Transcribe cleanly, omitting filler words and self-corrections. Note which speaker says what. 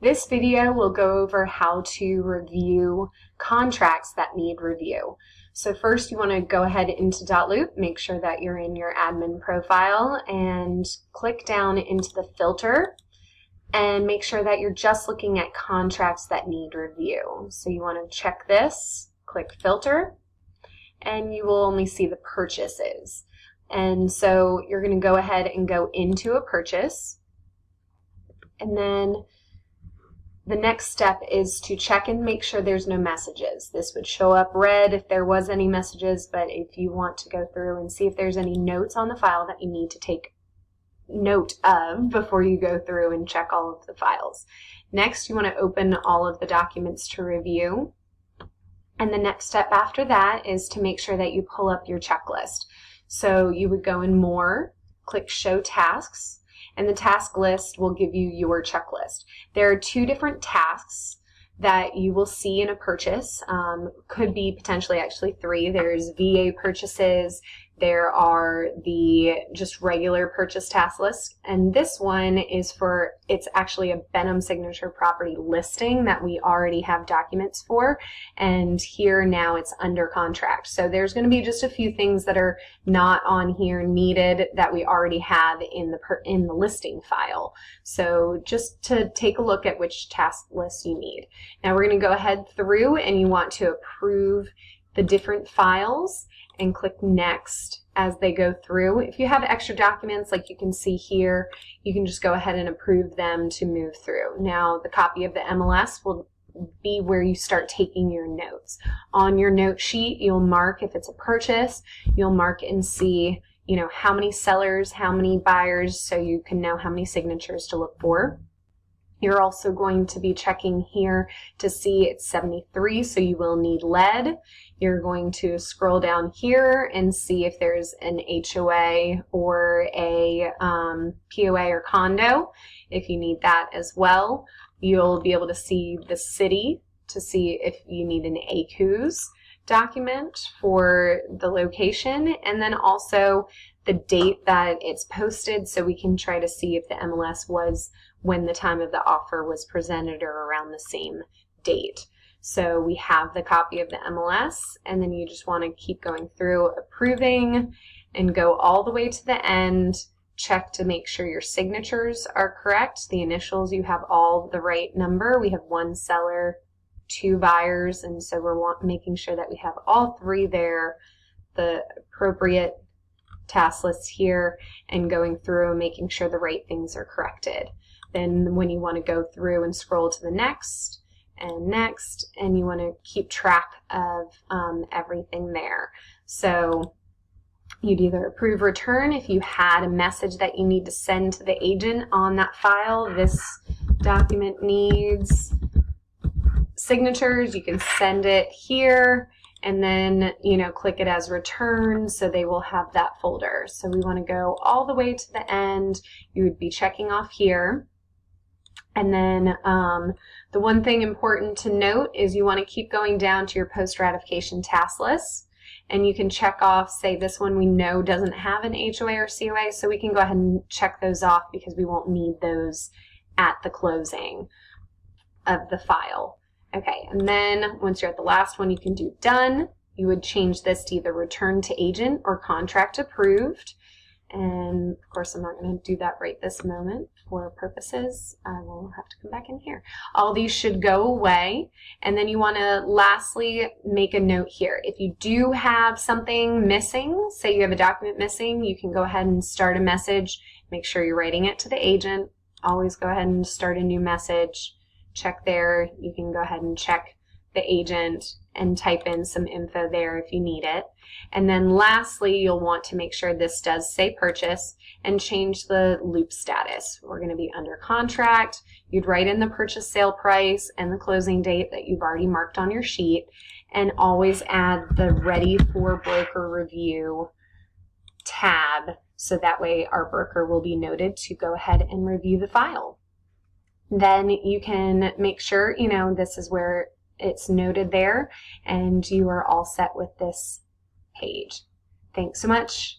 Speaker 1: This video will go over how to review contracts that need review. So first you want to go ahead into Dotloop, make sure that you're in your admin profile, and click down into the filter and make sure that you're just looking at contracts that need review. So you want to check this, click filter, and you will only see the purchases. And so you're going to go ahead and go into a purchase, and then the next step is to check and make sure there's no messages. This would show up red if there was any messages, but if you want to go through and see if there's any notes on the file that you need to take note of before you go through and check all of the files. Next, you want to open all of the documents to review. And the next step after that is to make sure that you pull up your checklist. So you would go in More, click Show Tasks, and the task list will give you your checklist. There are two different tasks that you will see in a purchase. Could be potentially actually three. There's VA purchases, there are the just regular purchase task list, and this one is for, it's actually a Benham signature property listing that we already have documents for, and here now it's under contract. So there's going to be just a few things that are not on here needed that we already have in the listing file. So just to take a look at which task list you need. Now we're going to go ahead through, and you want to approve the different files and click Next as they go through. If you have extra documents like you can see here, you can just go ahead and approve them to move through. Now the copy of the MLS will be where you start taking your notes. On your note sheet, you'll mark if it's a purchase, you'll mark and see, you know, how many sellers, how many buyers, so you can know how many signatures to look for. You're also going to be checking here to see it's 73, so you will need lead. You're going to scroll down here and see if there's an HOA or a POA or condo, if you need that as well. You'll be able to see the city to see if you need an ACUS document for the location, and then also the date that it's posted, so we can try to see if the MLS was when the time of the offer was presented or around the same date. So we have the copy of the MLS, and then you just want to keep going through approving and go all the way to the end. Check to make sure your signatures are correct. The initials, you have all the right number. We have one seller, two buyers, and so we're making sure that we have all three there, the appropriate task list here, and going through and making sure the right things are corrected. Then when you want to go through and scroll to the next, and you want to keep track of everything there. So you'd either approve return if you had a message that you need to send to the agent on that file. This document needs signatures, you can send it here, and then, you know, click it as return, so they will have that folder. So we want to go all the way to the end. You would be checking off here. And then the one thing important to note is you want to keep going down to your post-ratification task list, and you can check off, say this one we know doesn't have an HOA or COA, so we can go ahead and check those off because we won't need those at the closing of the file. Okay, and then once you're at the last one, you can do done. You would change this to either return to agent or contract approved. And of course, I'm not going to do that right this moment for purposes. I will have to come back in here. All these should go away. And then you want to lastly make a note here. If you do have something missing, say you have a document missing, you can go ahead and start a message. Make sure you're writing it to the agent. Always go ahead and start a new message. Check there. You can go ahead and check the agent and type in some info there if you need it. And then lastly, you'll want to make sure this does say purchase and change the loop status. We're going to be under contract. You'd write in the purchase sale price and the closing date that you've already marked on your sheet, and always add the ready for broker review tab, so that way our broker will be noted to go ahead and review the file. Then you can make sure, you know, this is where it's noted there, and you are all set with this page. Thanks so much.